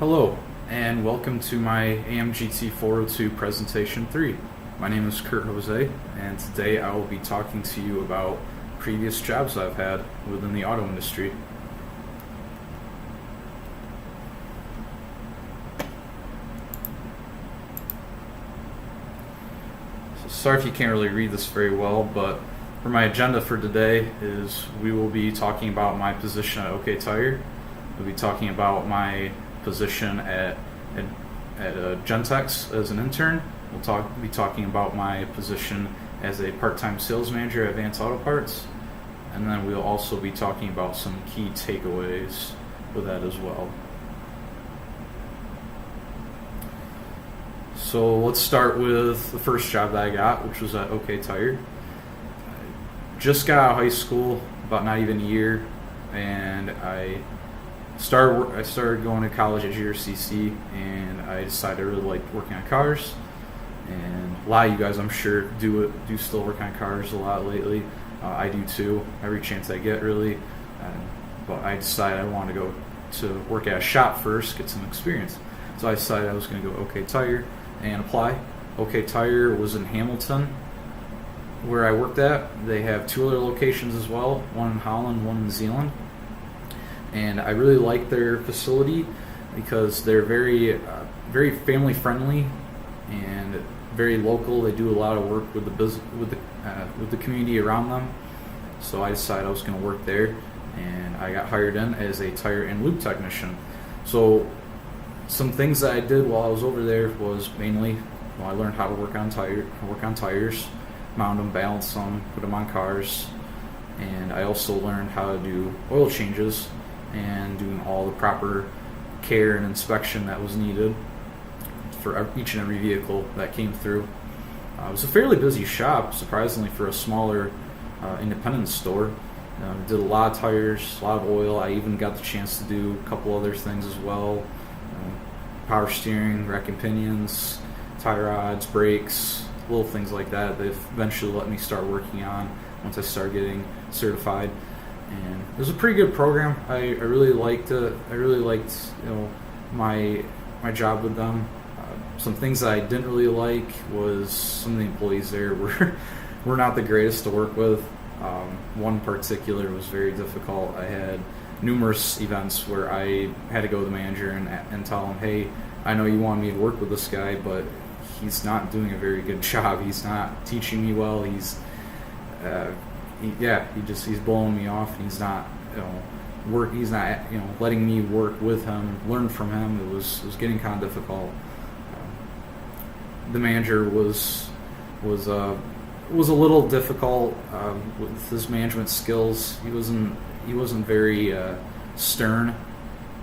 Hello, and welcome to my AMGT402 Presentation 3. My name is Kurt Hoezee, and today I will be talking to you about previous jobs I've had within the auto industry. So sorry if you can't really read this very well, but for my agenda for today is we will be talking about my position at OK Tire. We'll be talking about my position at Gentex as an intern. We'll be talking about my position as a part-time sales manager at Advanced Auto Parts, and then we'll also be talking about some key takeaways with that as well. So let's start with the first job that I got, which was at OK Tire. I just got out of high school, about not even a year, and I started going to college at GRCC, and I decided I really liked working on cars. And a lot of you guys, I'm sure, do still work on cars a lot lately. I do too, every chance I get, really. But I decided I wanted to go to work at a shop first, get some experience. So I decided I was going to go OK Tire and apply. OK Tire was in Hamilton, where I worked at. They have two other locations as well, one in Holland, one in New Zealand. And I really like their facility because they're very family friendly and very local. They do a lot of work with the community around them. So I decided I was going to work there, and I got hired in as a tire and lube technician. So some things that I did while I was over there was mainly, I learned how to work on tires, mount them, balance them, put them on cars, and I also learned how to do oil changes and doing all the proper care and inspection that was needed for each and every vehicle that came through. It was a fairly busy shop, surprisingly, for a smaller independent store. Did a lot of tires, a lot of oil. I even got the chance to do a couple other things as well. Power steering, rack and pinions, tie rods, brakes, little things like that. They've eventually let me start working on once I started getting certified. And it was a pretty good program. I really liked it. I really liked my job with them. Some things that I didn't really like was some of the employees there were not the greatest to work with. One in particular was very difficult. I had numerous events where I had to go to the manager and tell him, hey, I know you want me to work with this guy, but he's not doing a very good job. He's not teaching me well. He's blowing me off, and he's not letting me work with him, learn from him. It was getting kind of difficult. The manager was a little difficult with his management skills. He wasn't very stern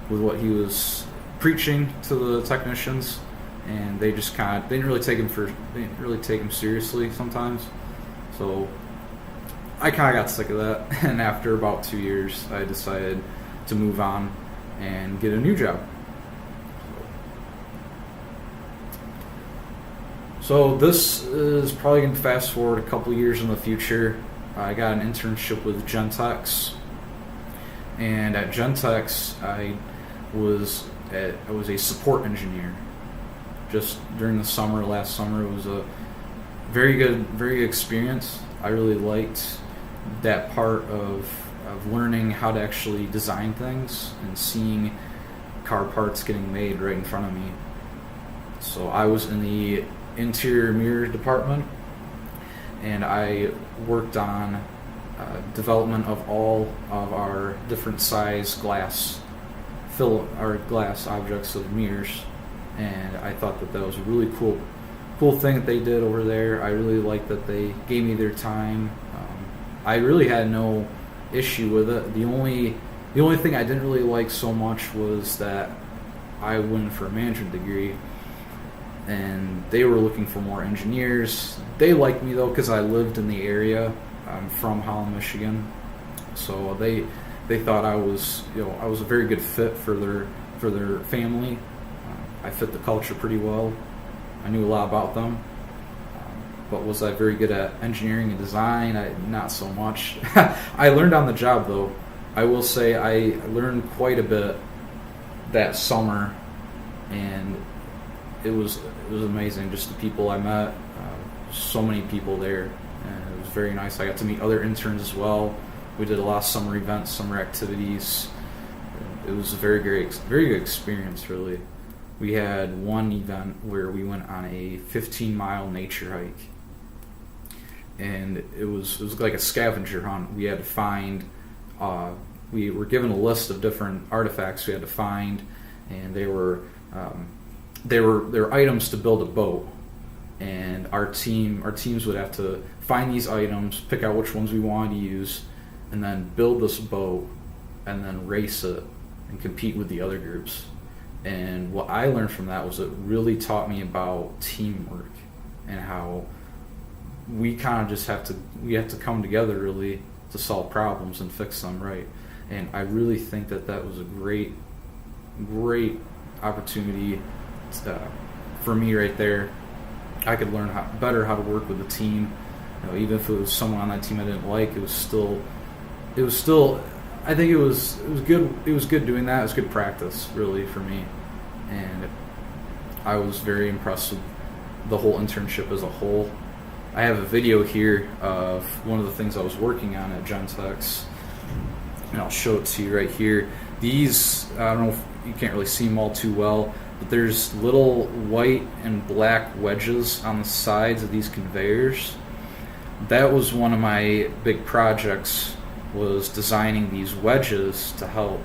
with what he was preaching to the technicians, and they didn't really take him seriously sometimes. So I kind of got sick of that, and after about 2 years, I decided to move on and get a new job. So this is probably going to fast forward a couple years in the future. I got an internship with Gentex, and at Gentex, I was a support engineer. Just during the summer, last summer, it was a very good experience. I really liked that part of learning how to actually design things and seeing car parts getting made right in front of me. So I was in the interior mirror department, and I worked on development of all of our different size glass objects of mirrors, and I thought that was a really cool thing that they did over there. I really liked that they gave me their time. I really had no issue with it. The only thing I didn't really like so much was that I went for a management degree, and they were looking for more engineers. They liked me though because I lived in the area. I'm from Holland, Michigan, so they thought I was a very good fit for their family. I fit the culture pretty well. I knew a lot about them. But was I very good at engineering and design? Not so much. I learned on the job though. I will say I learned quite a bit that summer and it was amazing. Just the people I met, so many people there, and it was very nice. I got to meet other interns as well. We did a lot of summer events, summer activities. It was a very good experience, really. We had one event where we went on a 15-mile nature hike, and it was like a scavenger hunt. We had to find. We were given a list of different artifacts we had to find, and they were items to build a boat. And our teams would have to find these items, pick out which ones we wanted to use, and then build this boat, and then race it and compete with the other groups. And what I learned from that was it really taught me about teamwork and how we kind of just have to come together really to solve problems and fix them right. And I really think that was a great opportunity for me right there. I could learn better how to work with a team. Even if it was someone on that team I didn't like, it was still. I think it was good. It was good doing that. It was good practice, really, for me, and I was very impressed with the whole internship as a whole. I have a video here of one of the things I was working on at Gentex, and I'll show it to you right here. These, I don't know if you can't really see them all too well, but there's little white and black wedges on the sides of these conveyors. That was one of my big projects, was designing these wedges to help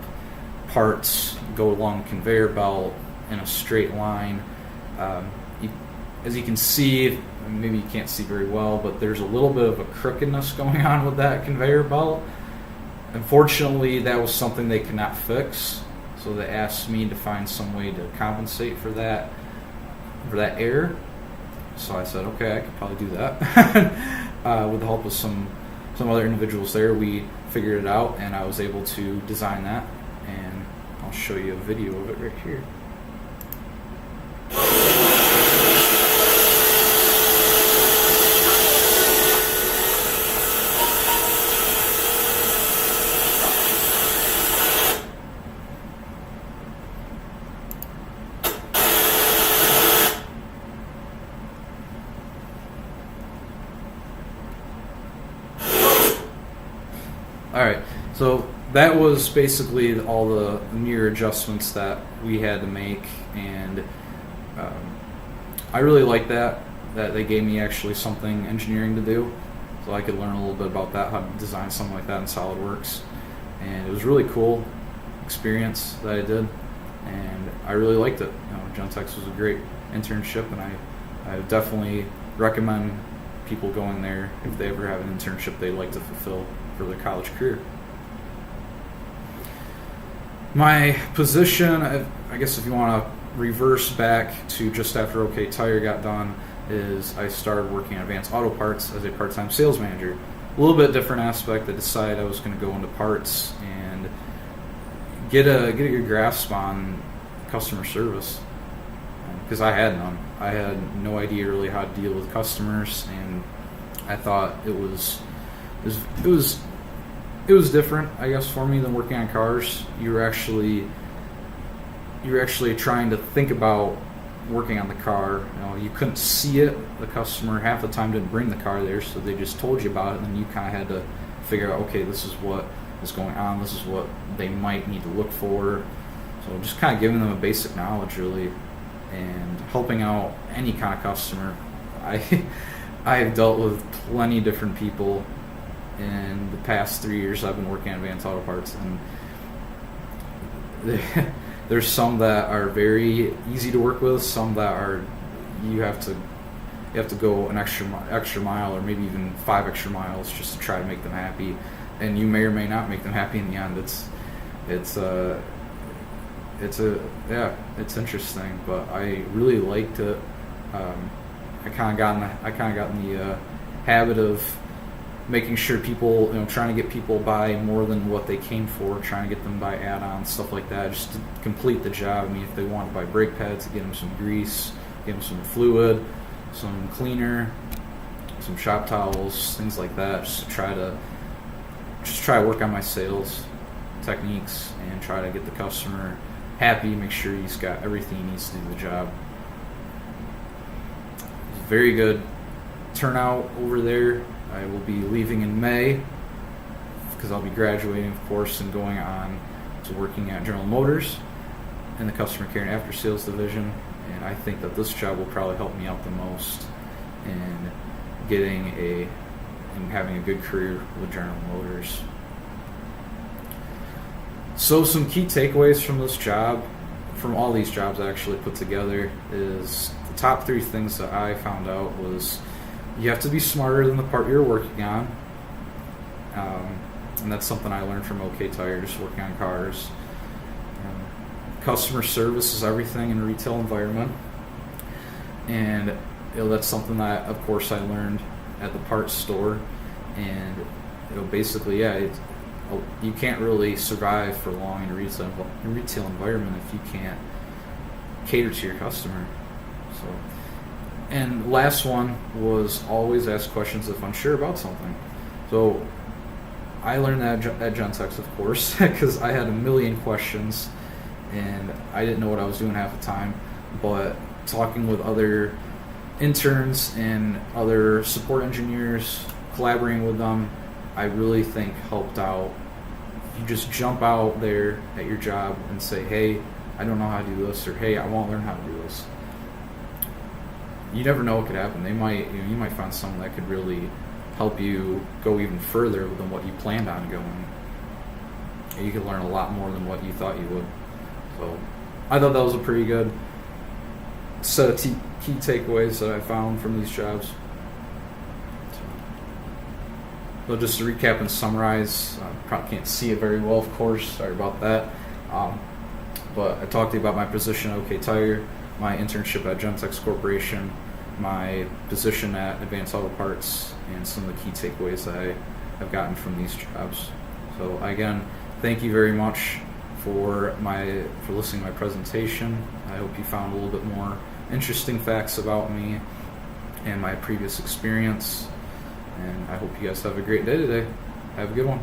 parts go along the conveyor belt in a straight line. As you can see, maybe you can't see very well, but there's a little bit of a crookedness going on with that conveyor belt. Unfortunately, that was something they could not fix, so they asked me to find some way to compensate for that error. So I said, okay, I could probably do that. With the help of some other individuals there, we figured it out, and I was able to design that, and I'll show you a video of it right here. Alright, so that was basically all the mirror adjustments that we had to make, and I really liked that they gave me actually something engineering to do, so I could learn a little bit about that, how to design something like that in SolidWorks, and it was a really cool experience that I did, and I really liked it. Gentex was a great internship, and I definitely recommend people going there if they ever have an internship they'd like to fulfill for their college career. My position, I guess if you want to reverse back to just after OK Tire got done, is I started working at Advanced Auto Parts as a part-time sales manager. A little bit different aspect. I decided I was going to go into parts and get a good grasp on customer service, because I had none. I had no idea really how to deal with customers, and I thought it was different, I guess, for me than working on cars. You're actually trying to think about working on the car. You couldn't see it. The customer half the time didn't bring the car there, so they just told you about it, and then you kind of had to figure out, okay, this is what is going on, this is what they might need to look for. So just kind of giving them a basic knowledge, really, and helping out any kind of customer. I have dealt with plenty of different people in the past 3 years I've been working at Advanced Auto Parts, and there's some that are very easy to work with, some that are you have to go an extra mile, or maybe even 5 extra miles, just to try to make them happy, and you may or may not make them happy in the end. It's interesting, but I really liked it. I kind of got in the habit of making sure people, trying to get people buy more than what they came for, trying to get them to buy add-ons, stuff like that, just to complete the job. I mean, if they want to buy brake pads, to get them some grease, get them some fluid, some cleaner, some shop towels, things like that, just to try to work on my sales techniques and try to get the customer happy, make sure he's got everything he needs to do the job. Very good turnout over there. I will be leaving in May because I'll be graduating, of course, and going on to working at General Motors in the customer care and after sales division. And I think that this job will probably help me out the most in having a good career with General Motors. So some key takeaways from this job, from all these jobs I actually put together, is the top 3 things that I found out was you have to be smarter than the part you're working on. And that's something I learned from OK Tire, just working on cars. Customer service is everything in a retail environment. And that's something that, of course, I learned at the parts store. And basically, you can't really survive for long in a retail environment if you can't cater to your customer. So, and last one was always ask questions if unsure about something. So I learned that at Gentex, of course, because I had a million questions and I didn't know what I was doing half the time. But talking with other interns and other support engineers, collaborating with them, I really think helped out. You just jump out there at your job and say, hey, I don't know how to do this, or hey, I want to learn how to do this. You never know what could happen. They might, you might find someone that could really help you go even further than what you planned on going. You could learn a lot more than what you thought you would. So I thought that was a pretty good set of key takeaways that I found from these jobs. So just to recap and summarize, probably can't see it very well, of course, sorry about that. But I talked to you about my position at OK Tire, my internship at Gentex Corporation, my position at Advanced Auto Parts, and some of the key takeaways that I have gotten from these jobs. So again, thank you very much for listening to my presentation. I hope you found a little bit more interesting facts about me and my previous experience. And I hope you guys have a great day today. Have a good one.